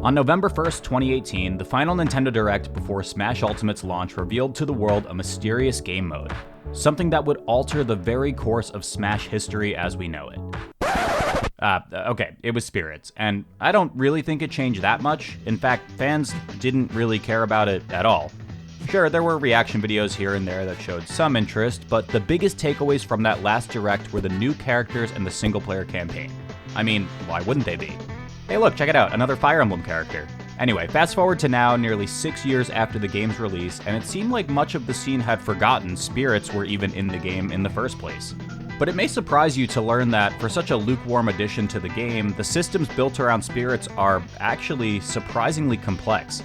On November 1st, 2018, the final Nintendo Direct before Smash Ultimate's launch revealed to the world a mysterious game mode, something that would alter the very course of Smash history as we know it. Okay, it was Spirits, and I don't really think it changed that much. In fact, fans didn't really care about it at all. Sure, there were reaction videos here and there that showed some interest, but the biggest takeaways from that last Direct were the new characters and the single-player campaign. I mean, why wouldn't they be? Hey look, check it out, another Fire Emblem character. Anyway, fast forward to now, nearly 6 years after the game's release, and it seemed like much of the scene had forgotten Spirits were even in the game in the first place. But it may surprise you to learn that for such a lukewarm addition to the game, the systems built around Spirits are actually surprisingly complex.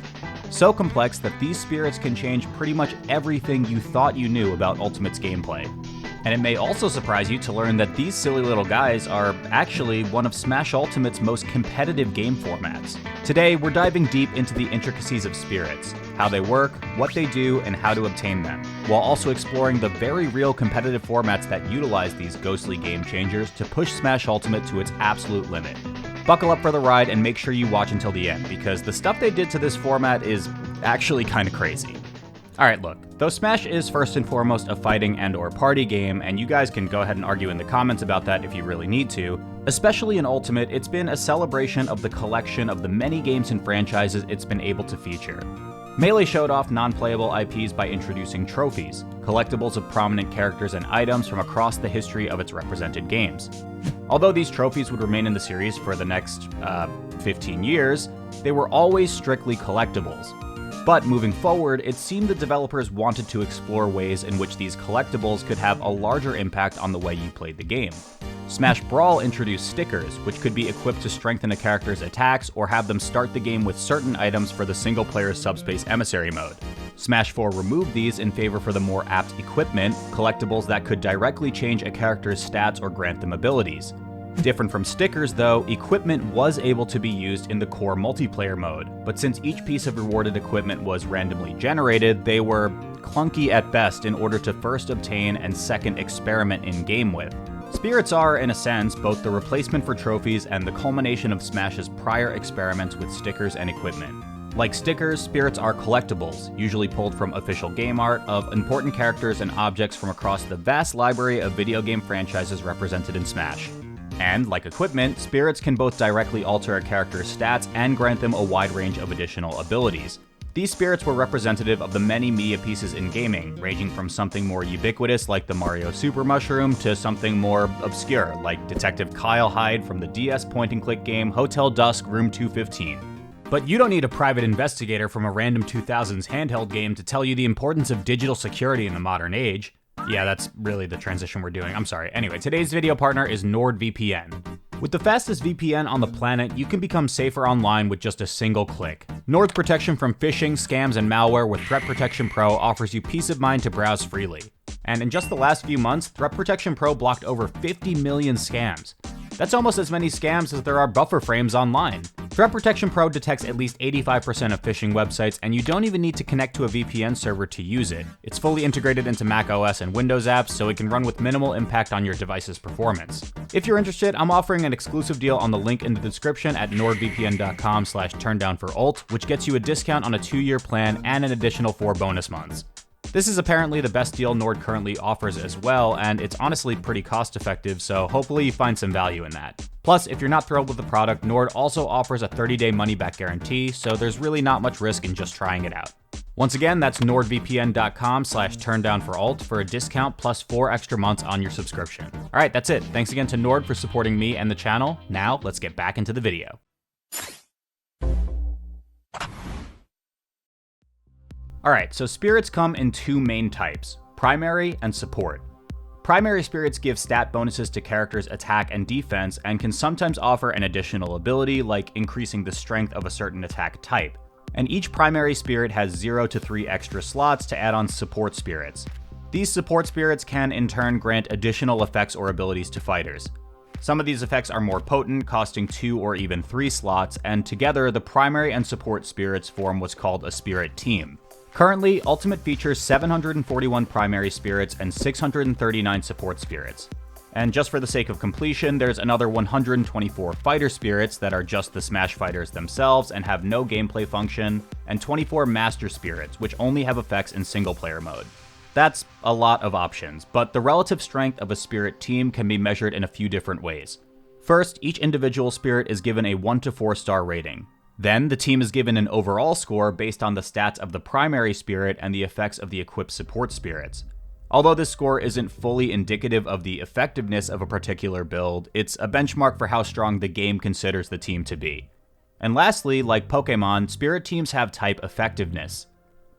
So complex that these Spirits can change pretty much everything you thought you knew about Ultimate's gameplay. And it may also surprise you to learn that these silly little guys are actually one of Smash Ultimate's most competitive game formats. Today, we're diving deep into the intricacies of Spirits, how they work, what they do, and how to obtain them, while also exploring the very real competitive formats that utilize these ghostly game changers to push Smash Ultimate to its absolute limit. Buckle up for the ride and make sure you watch until the end, because the stuff they did to this format is actually kinda crazy. Alright, look, though Smash is first and foremost a fighting and/or party game, and you guys can go ahead and argue in the comments about that if you really need to, especially in Ultimate, it's been a celebration of the collection of the many games and franchises it's been able to feature. Melee showed off non-playable IPs by introducing trophies, collectibles of prominent characters and items from across the history of its represented games. Although these trophies would remain in the series for the next, 15 years, they were always strictly collectibles. But moving forward, it seemed the developers wanted to explore ways in which these collectibles could have a larger impact on the way you played the game. Smash Brawl introduced stickers, which could be equipped to strengthen a character's attacks or have them start the game with certain items for the single-player Subspace Emissary mode. Smash 4 removed these in favor for the more apt equipment, collectibles that could directly change a character's stats or grant them abilities. Different from stickers though, equipment was able to be used in the core multiplayer mode, but since each piece of rewarded equipment was randomly generated, they were clunky at best in order to first obtain and second experiment in-game with. Spirits are, in a sense, both the replacement for trophies and the culmination of Smash's prior experiments with stickers and equipment. Like stickers, Spirits are collectibles, usually pulled from official game art, of important characters and objects from across the vast library of video game franchises represented in Smash. And, like equipment, Spirits can both directly alter a character's stats and grant them a wide range of additional abilities. These Spirits were representative of the many media pieces in gaming, ranging from something more ubiquitous like the Mario Super Mushroom to something more obscure like Detective Kyle Hyde from the DS point-and-click game Hotel Dusk Room 215. But you don't need a private investigator from a random 2000s handheld game to tell you the importance of digital security in the modern age. Yeah, that's really the transition we're doing. I'm sorry. Anyway, today's video partner is NordVPN. With the fastest VPN on the planet, you can become safer online with just a single click. Nord's protection from phishing, scams, and malware with Threat Protection Pro offers you peace of mind to browse freely. And in just the last few months, Threat Protection Pro blocked over 50 million scams. That's almost as many scams as there are buffer frames online. Threat Protection Pro detects at least 85% of phishing websites, and you don't even need to connect to a VPN server to use it. It's fully integrated into Mac OS and Windows apps, so it can run with minimal impact on your device's performance. If you're interested, I'm offering an exclusive deal on the link in the description at nordvpn.com/turndownforult, which gets you a discount on a 2-year plan and an additional 4 bonus months. This is apparently the best deal Nord currently offers as well, and it's honestly pretty cost effective, so hopefully you find some value in that. Plus, if you're not thrilled with the product, Nord also offers a 30-day money-back guarantee, so there's really not much risk in just trying it out. Once again, that's nordvpn.com/turndownforalt for a discount plus 4 extra months on your subscription. Alright, that's it. Thanks again to Nord for supporting me and the channel. Now, let's get back into the video. Alright, so Spirits come in 2 main types, primary and support. Primary Spirits give stat bonuses to characters' attack and defense and can sometimes offer an additional ability like increasing the strength of a certain attack type. And each primary Spirit has 0 to 3 extra slots to add on support Spirits. These support Spirits can in turn grant additional effects or abilities to fighters. Some of these effects are more potent, costing 2 or even 3 slots, and together the primary and support Spirits form what's called a Spirit Team. Currently, Ultimate features 741 primary Spirits and 639 support Spirits. And just for the sake of completion, there's another 124 fighter spirits that are just the Smash fighters themselves and have no gameplay function, and 24 master spirits, which only have effects in single player mode. That's a lot of options, but the relative strength of a spirit team can be measured in a few different ways. First, each individual spirit is given a 1 to 4 star rating. Then, the team is given an overall score based on the stats of the primary spirit and the effects of the equipped support spirits. Although this score isn't fully indicative of the effectiveness of a particular build, it's a benchmark for how strong the game considers the team to be. And lastly, like Pokemon, spirit teams have type effectiveness.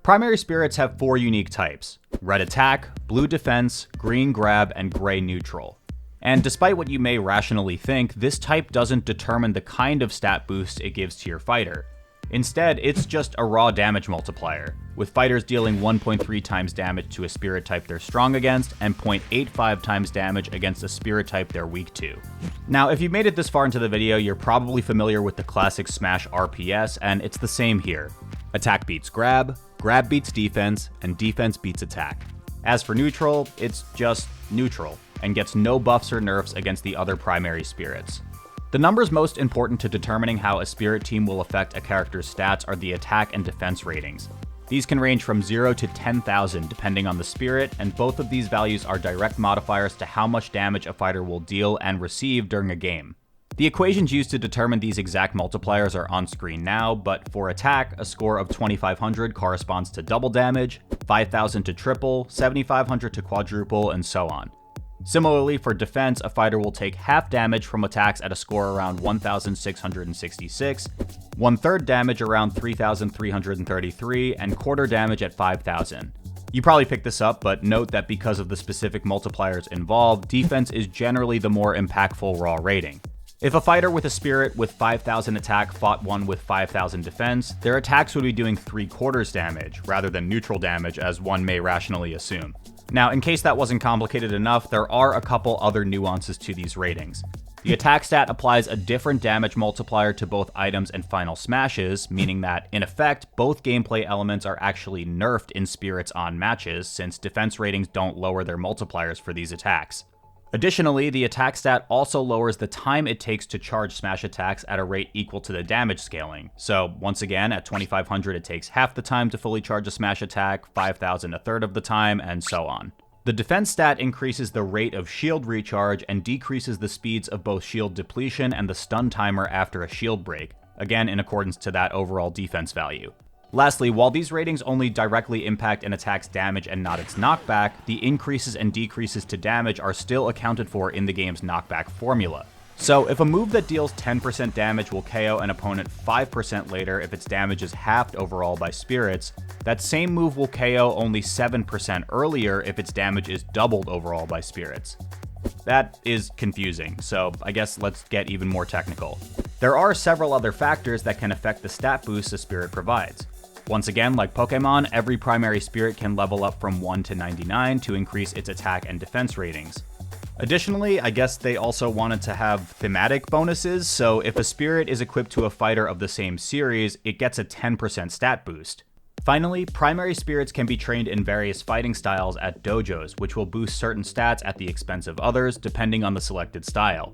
Primary spirits have 4 unique types: red attack, blue defense, green grab, and gray neutral. And despite what you may rationally think, this type doesn't determine the kind of stat boost it gives to your fighter. Instead, it's just a raw damage multiplier, with fighters dealing 1.3 times damage to a spirit type they're strong against and 0.85 times damage against a spirit type they're weak to. Now, if you've made it this far into the video, you're probably familiar with the classic Smash RPS, and it's the same here. Attack beats grab, grab beats defense, and defense beats attack. As for neutral, it's just neutral, and gets no buffs or nerfs against the other primary spirits. The numbers most important to determining how a spirit team will affect a character's stats are the attack and defense ratings. These can range from 0 to 10,000 depending on the spirit, and both of these values are direct modifiers to how much damage a fighter will deal and receive during a game. The equations used to determine these exact multipliers are on screen now, but for attack, a score of 2500 corresponds to double damage, 5000 to triple, 7500 to quadruple, and so on. Similarly, for defense, a fighter will take half damage from attacks at a score around 1666, 1/3 damage around 3333, and quarter damage at 5000. You probably picked this up, but note that because of the specific multipliers involved, defense is generally the more impactful raw rating. If a fighter with a spirit with 5000 attack fought one with 5000 defense, their attacks would be doing 3/4 damage, rather than neutral damage as one may rationally assume. Now, in case that wasn't complicated enough, there are a couple other nuances to these ratings. The attack stat applies a different damage multiplier to both items and final smashes, meaning that, in effect, both gameplay elements are actually nerfed in spirits on matches, since defense ratings don't lower their multipliers for these attacks. Additionally, the attack stat also lowers the time it takes to charge smash attacks at a rate equal to the damage scaling. So once again, at 2500 it takes half the time to fully charge a smash attack, 5000 1/3 of the time, and so on. The defense stat increases the rate of shield recharge and decreases the speeds of both shield depletion and the stun timer after a shield break, again in accordance to that overall defense value. Lastly, while these ratings only directly impact an attack's damage and not its knockback, the increases and decreases to damage are still accounted for in the game's knockback formula. So if a move that deals 10% damage will KO an opponent 5% later if its damage is halved overall by spirits, that same move will KO only 7% earlier if its damage is doubled overall by spirits. That is confusing, so I guess let's get even more technical. There are several other factors that can affect the stat boost a spirit provides. Once again, like Pokemon, every primary spirit can level up from 1 to 99 to increase its attack and defense ratings. Additionally, I guess they also wanted to have thematic bonuses, so if a spirit is equipped to a fighter of the same series, it gets a 10% stat boost. Finally, primary spirits can be trained in various fighting styles at dojos, which will boost certain stats at the expense of others, depending on the selected style.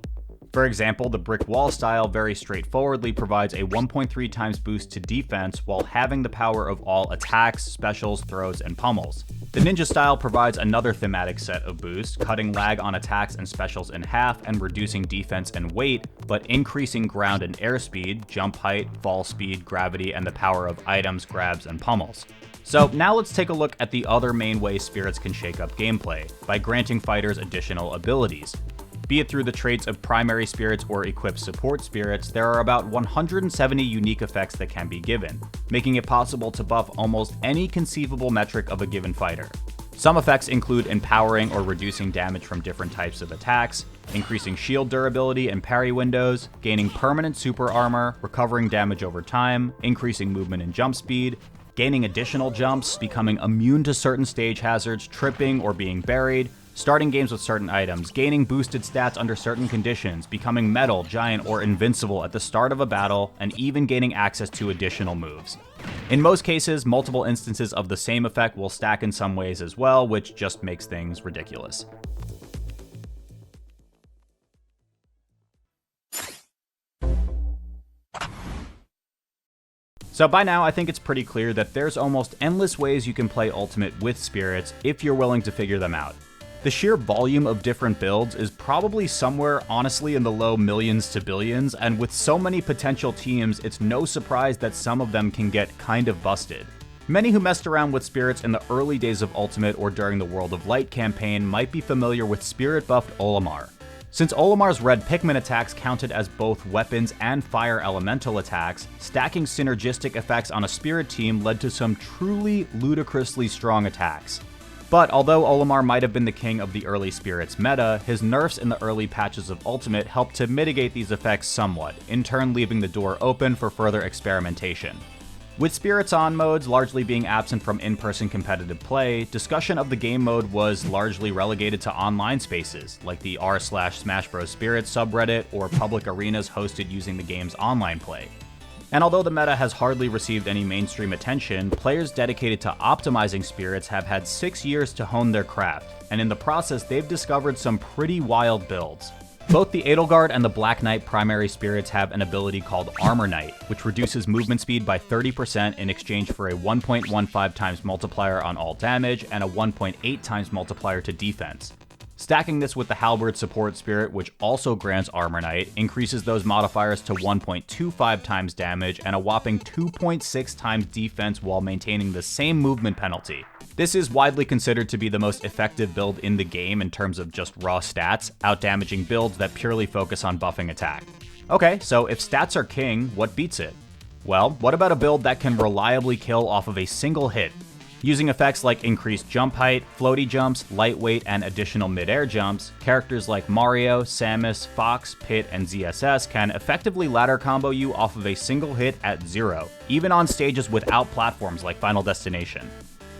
For example, the brick wall style very straightforwardly provides a 1.3 times boost to defense while having the power of all attacks, specials, throws, and pummels. The ninja style provides another thematic set of boosts, cutting lag on attacks and specials in half and reducing defense and weight, but increasing ground and air speed, jump height, fall speed, gravity, and the power of items, grabs, and pummels. So now let's take a look at the other main way spirits can shake up gameplay, by granting fighters additional abilities. Be it through the traits of primary spirits or equipped support spirits, there are about 170 unique effects that can be given, making it possible to buff almost any conceivable metric of a given fighter. Some effects include empowering or reducing damage from different types of attacks, increasing shield durability and parry windows, gaining permanent super armor, recovering damage over time, increasing movement and jump speed, gaining additional jumps, becoming immune to certain stage hazards, tripping or being buried, starting games with certain items, gaining boosted stats under certain conditions, becoming metal, giant, or invincible at the start of a battle, and even gaining access to additional moves. In most cases, multiple instances of the same effect will stack in some ways as well, which just makes things ridiculous. So by now, I think it's pretty clear that there's almost endless ways you can play Ultimate with spirits if you're willing to figure them out. The sheer volume of different builds is probably somewhere honestly in the low millions to billions, and with so many potential teams, it's no surprise that some of them can get kind of busted. Many who messed around with spirits in the early days of Ultimate or during the World of Light campaign might be familiar with spirit-buffed Olimar. Since Olimar's red Pikmin attacks counted as both weapons and fire elemental attacks, stacking synergistic effects on a spirit team led to some truly ludicrously strong attacks. But although Olimar might have been the king of the early spirits meta, his nerfs in the early patches of Ultimate helped to mitigate these effects somewhat, in turn leaving the door open for further experimentation. With Spirits On modes largely being absent from in-person competitive play, discussion of the game mode was largely relegated to online spaces, like the r/Smash Bros. Spirits subreddit or public arenas hosted using the game's online play. And although the meta has hardly received any mainstream attention, players dedicated to optimizing spirits have had 6 years to hone their craft, and in the process they've discovered some pretty wild builds. Both the Edelgard and the Black Knight primary spirits have an ability called Armor Knight, which reduces movement speed by 30% in exchange for a 1.15 times multiplier on all damage and a 1.8 times multiplier to defense. Stacking this with the Halberd support spirit, which also grants Armor Knight, increases those modifiers to 1.25 times damage and a whopping 2.6 times defense while maintaining the same movement penalty. This is widely considered to be the most effective build in the game in terms of just raw stats, outdamaging builds that purely focus on buffing attack. Okay, so if stats are king, what beats it? Well, what about a build that can reliably kill off of a single hit? Using effects like increased jump height, floaty jumps, lightweight, and additional mid-air jumps, characters like Mario, Samus, Fox, Pit, and ZSS can effectively ladder combo you off of a single hit at 0, even on stages without platforms like Final Destination.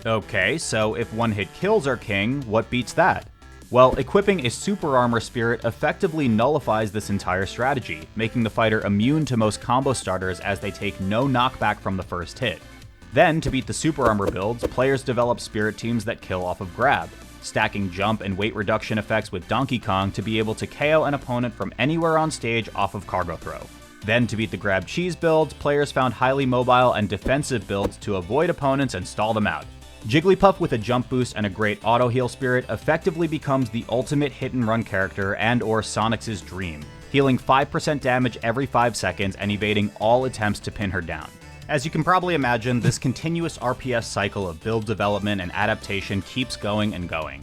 Okay, so if one hit kills are king, what beats that? Well, equipping a super armor spirit effectively nullifies this entire strategy, making the fighter immune to most combo starters as they take no knockback from the first hit. Then, to beat the super armor builds, players develop spirit teams that kill off of grab, stacking jump and weight reduction effects with Donkey Kong to be able to KO an opponent from anywhere on stage off of cargo throw. Then, to beat the grab cheese builds, players found highly mobile and defensive builds to avoid opponents and stall them out. Jigglypuff with a jump boost and a great auto heal spirit effectively becomes the ultimate hit and run character and or Sonic's dream, healing 5% damage every 5 seconds and evading all attempts to pin her down. As you can probably imagine, this continuous RPS cycle of build development and adaptation keeps going and going.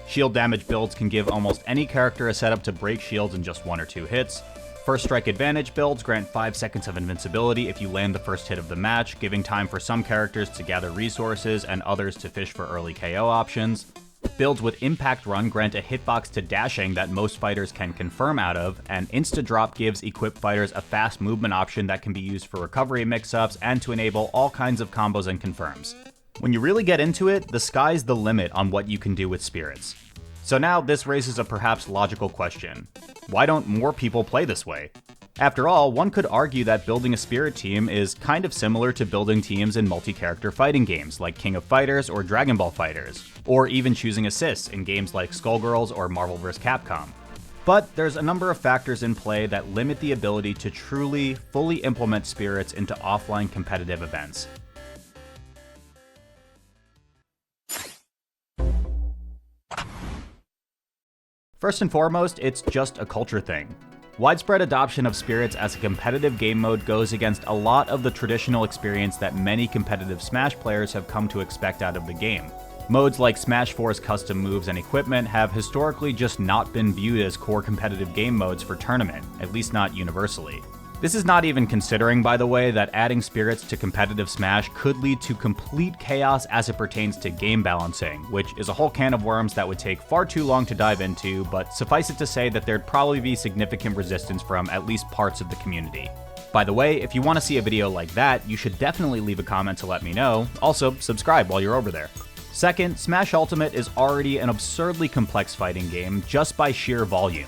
Shield damage builds can give almost any character a setup to break shields in just 1 or 2 hits. First strike advantage builds grant 5 seconds of invincibility if you land the first hit of the match, giving time for some characters to gather resources and others to fish for early KO options. Builds with Impact Run grant a hitbox to dashing that most fighters can confirm out of, and Insta Drop gives equipped fighters a fast movement option that can be used for recovery mix-ups and to enable all kinds of combos and confirms. When you really get into it, the sky's the limit on what you can do with spirits. So now this raises a perhaps logical question. Why don't more people play this way? After all, one could argue that building a spirit team is kind of similar to building teams in multi-character fighting games like King of Fighters or Dragon Ball FighterZ, or even choosing assists in games like Skullgirls or Marvel vs. Capcom. But there's a number of factors in play that limit the ability to truly, fully implement spirits into offline competitive events. First and foremost, it's just a culture thing. Widespread adoption of spirits as a competitive game mode goes against a lot of the traditional experience that many competitive Smash players have come to expect out of the game. Modes like Smash 4's custom moves and equipment have historically just not been viewed as core competitive game modes for tournament, at least not universally. This is not even considering, by the way, that adding spirits to competitive Smash could lead to complete chaos as it pertains to game balancing, which is a whole can of worms that would take far too long to dive into, but suffice it to say that there'd probably be significant resistance from at least parts of the community. By the way, if you want to see a video like that, you should definitely leave a comment to let me know. Also, subscribe while you're over there. Second, Smash Ultimate is already an absurdly complex fighting game just by sheer volume.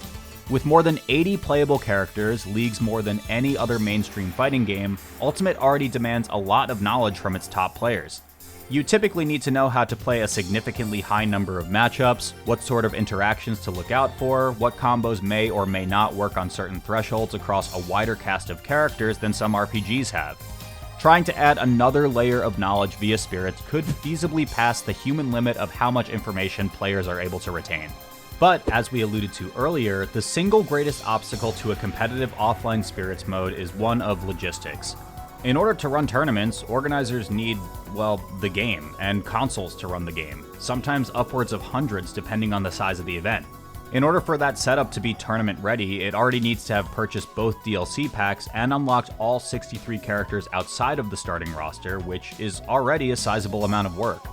With more than 80 playable characters, leagues more than any other mainstream fighting game, Ultimate already demands a lot of knowledge from its top players. You typically need to know how to play a significantly high number of matchups, what sort of interactions to look out for, what combos may or may not work on certain thresholds across a wider cast of characters than some RPGs have. Trying to add another layer of knowledge via spirits could feasibly pass the human limit of how much information players are able to retain. But, as we alluded to earlier, the single greatest obstacle to a competitive offline spirits mode is one of logistics. In order to run tournaments, organizers need, well, the game, and consoles to run the game, sometimes upwards of hundreds depending on the size of the event. In order for that setup to be tournament ready, it already needs to have purchased both DLC packs and unlocked all 63 characters outside of the starting roster, which is already a sizable amount of work.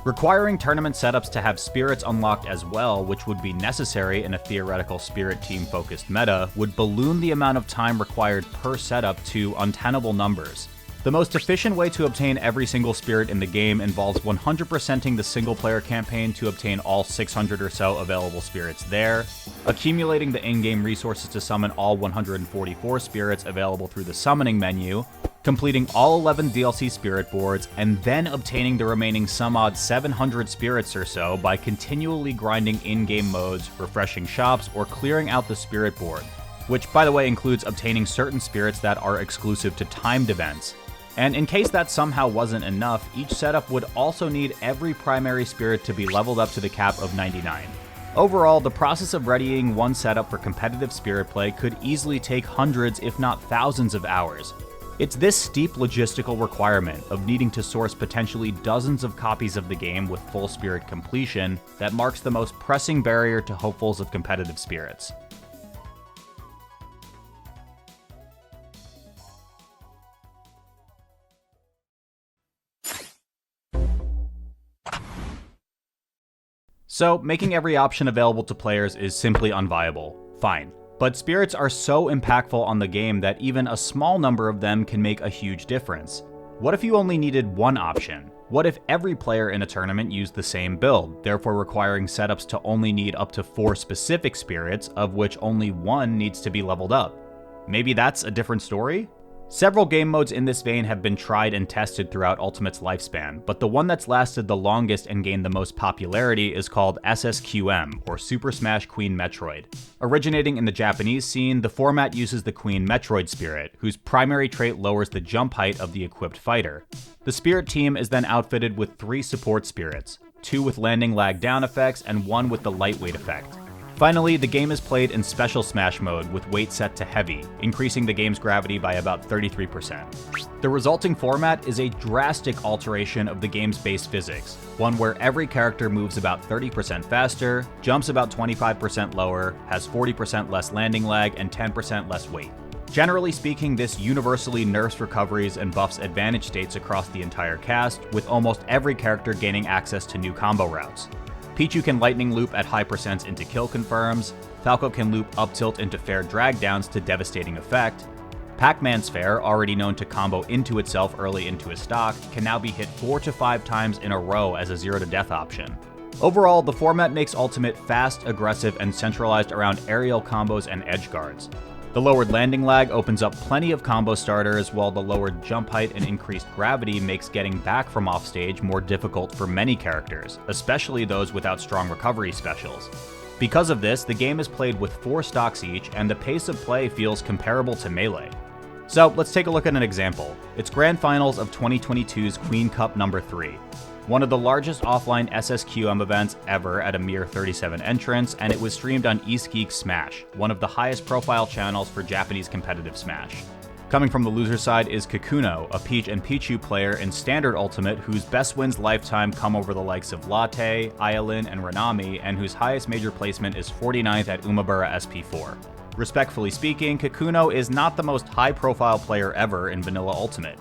Requiring tournament setups to have spirits unlocked as well, which would be necessary in a theoretical spirit team focused meta, would balloon the amount of time required per setup to untenable numbers. The most efficient way to obtain every single spirit in the game involves 100%ing the single player campaign to obtain all 600 or so available spirits there, accumulating the in-game resources to summon all 144 spirits available through the summoning menu, completing all 11 DLC spirit boards, and then obtaining the remaining some odd 700 spirits or so by continually grinding in-game modes, refreshing shops, or clearing out the spirit board, which by the way includes obtaining certain spirits that are exclusive to timed events. And in case that somehow wasn't enough, each setup would also need every primary spirit to be leveled up to the cap of 99. Overall, the process of readying one setup for competitive spirit play could easily take hundreds if not thousands of hours. It's this steep logistical requirement of needing to source potentially dozens of copies of the game with full spirit completion that marks the most pressing barrier to hopefuls of competitive spirits. So, making every option available to players is simply unviable. Fine. But spirits are so impactful on the game that even a small number of them can make a huge difference. What if you only needed one option? What if every player in a tournament used the same build, therefore requiring setups to only need up to 4 specific spirits, of which only 1 needs to be leveled up? Maybe that's a different story? Several game modes in this vein have been tried and tested throughout Ultimate's lifespan, but the one that's lasted the longest and gained the most popularity is called SSQM, or Super Smash Queen Metroid. Originating in the Japanese scene, the format uses the Queen Metroid spirit, whose primary trait lowers the jump height of the equipped fighter. The spirit team is then outfitted with 3 support spirits, 2 with landing lag down effects and 1 with the lightweight effect. Finally, the game is played in Special Smash mode with weight set to heavy, increasing the game's gravity by about 33%. The resulting format is a drastic alteration of the game's base physics, one where every character moves about 30% faster, jumps about 25% lower, has 40% less landing lag, and 10% less weight. Generally speaking, this universally nerfs recoveries and buffs advantage states across the entire cast, with almost every character gaining access to new combo routes. Pichu can lightning loop at high percents into kill confirms, Falco can loop up tilt into fair drag downs to devastating effect, Pac-Man's fair, already known to combo into itself early into his stock, can now be hit 4 to 5 times in a row as a 0 to death option. Overall, the format makes Ultimate fast, aggressive, and centralized around aerial combos and edge guards. The lowered landing lag opens up plenty of combo starters, while the lowered jump height and increased gravity makes getting back from offstage more difficult for many characters, especially those without strong recovery specials. Because of this, the game is played with 4 stocks each, and the pace of play feels comparable to Melee. So let's take a look at an example. It's Grand Finals of 2022's Queen Cup number 3. One of the largest offline SSQM events ever at a mere 37 entrants, and it was streamed on EastGeek Smash, one of the highest profile channels for Japanese competitive Smash. Coming from the loser side is Kakuno, a Peach and Pichu player in Standard Ultimate whose best wins lifetime come over the likes of Latte, Ayalin, and Ranami, and whose highest major placement is 49th at Umabura SP4. Respectfully speaking, Kakuno is not the most high-profile player ever in Vanilla Ultimate.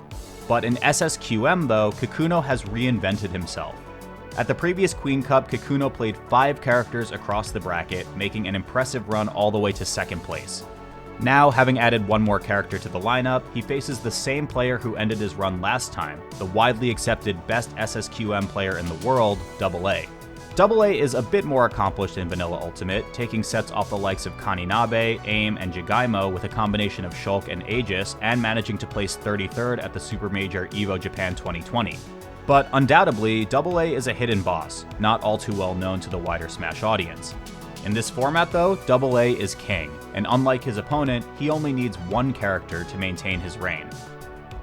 But in SSQM though, Kakuno has reinvented himself. At the previous Queen Cup, Kakuno played 5 characters across the bracket, making an impressive run all the way to 2nd place. Now, having added 1 more character to the lineup, he faces the same player who ended his run last time, the widely accepted best SSQM player in the world, AA. AA is a bit more accomplished in Vanilla Ultimate, taking sets off the likes of Kaninabe, AIM, and Jigaimo with a combination of Shulk and Aegis, and managing to place 33rd at the Super Major EVO Japan 2020. But undoubtedly, AA is a hidden boss, not all too well known to the wider Smash audience. In this format though, AA is king, and unlike his opponent, he only needs 1 character to maintain his reign.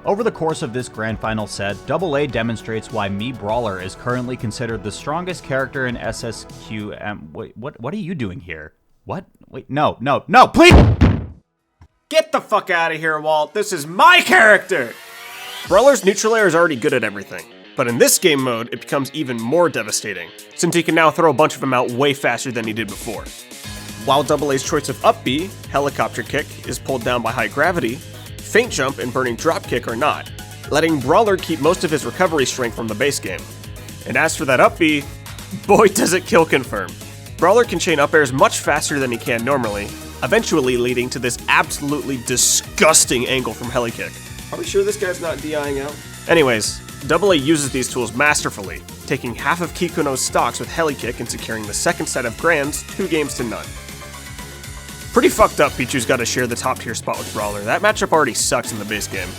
Over the course of this grand final set, AA demonstrates why Mii Brawler is currently considered the strongest character in SSQM. Wait, what are you doing here? What? Wait, no, please! Get the fuck out of here, Walt. This is my character! Brawler's neutral air is already good at everything, but in this game mode, it becomes even more devastating, since he can now throw a bunch of them out way faster than he did before. While AA's choice of up B, helicopter kick, is pulled down by high gravity, feint jump and burning dropkick are not, letting Brawler keep most of his recovery strength from the base game. And as for that up B, boy does it kill confirm. Brawler can chain up airs much faster than he can normally, eventually leading to this absolutely disgusting angle from helikick. Are we sure this guy's not DIing out? Anyways, AA uses these tools masterfully, taking half of Kikuno's stocks with helikick and securing the second set of grands 2 games to none. Pretty fucked up Pichu's got to share the top tier spot with Brawler. That matchup already sucks in the base game.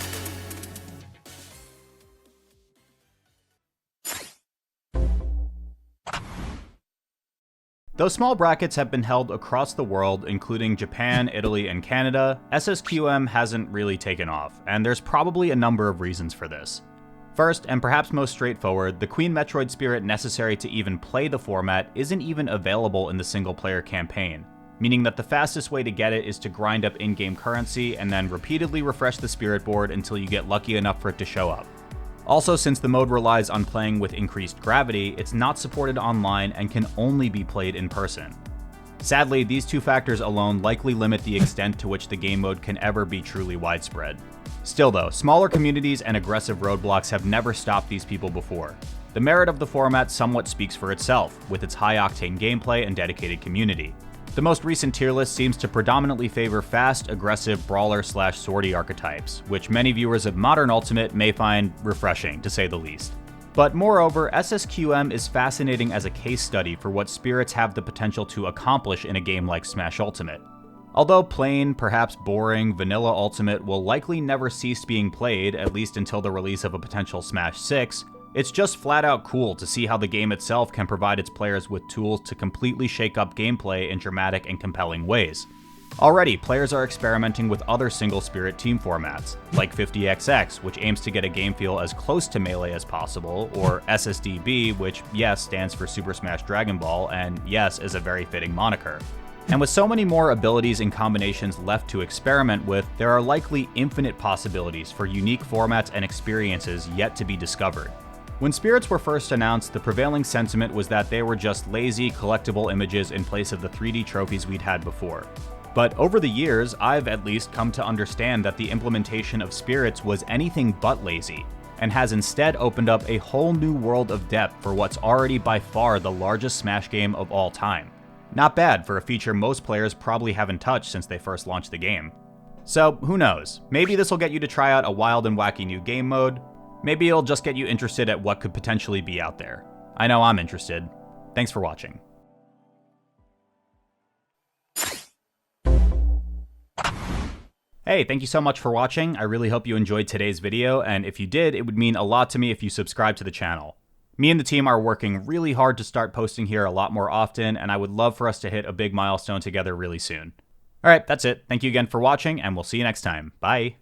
Though small brackets have been held across the world, including Japan, Italy, and Canada, SSQM hasn't really taken off, and there's probably a number of reasons for this. First, and perhaps most straightforward, the Queen Metroid spirit necessary to even play the format isn't even available in the single-player campaign, meaning that the fastest way to get it is to grind up in-game currency and then repeatedly refresh the spirit board until you get lucky enough for it to show up. Also, since the mode relies on playing with increased gravity, it's not supported online and can only be played in person. Sadly, these 2 factors alone likely limit the extent to which the game mode can ever be truly widespread. Still though, smaller communities and aggressive roadblocks have never stopped these people before. The merit of the format somewhat speaks for itself, with its high-octane gameplay and dedicated community. The most recent tier list seems to predominantly favor fast, aggressive brawler/swordy archetypes, which many viewers of modern Ultimate may find refreshing, to say the least. But moreover, SSQM is fascinating as a case study for what spirits have the potential to accomplish in a game like Smash Ultimate. Although plain, perhaps boring, vanilla Ultimate will likely never cease being played, at least until the release of a potential Smash 6, it's just flat out cool to see how the game itself can provide its players with tools to completely shake up gameplay in dramatic and compelling ways. Already, players are experimenting with other single spirit team formats, like 50XX, which aims to get a game feel as close to Melee as possible, or SSDB, which yes stands for Super Smash Dragon Ball, and yes is a very fitting moniker. And with so many more abilities and combinations left to experiment with, there are likely infinite possibilities for unique formats and experiences yet to be discovered. When spirits were first announced, the prevailing sentiment was that they were just lazy, collectible images in place of the 3D trophies we'd had before. But over the years, I've at least come to understand that the implementation of spirits was anything but lazy, and has instead opened up a whole new world of depth for what's already by far the largest Smash game of all time. Not bad for a feature most players probably haven't touched since they first launched the game. So, who knows? Maybe this will get you to try out a wild and wacky new game mode. Maybe it'll just get you interested at what could potentially be out there. I know I'm interested. Thanks for watching. Hey, thank you so much for watching. I really hope you enjoyed today's video, and if you did, it would mean a lot to me if you subscribe to the channel. Me and the team are working really hard to start posting here a lot more often, and I would love for us to hit a big milestone together really soon. Alright, that's it. Thank you again for watching, and we'll see you next time. Bye!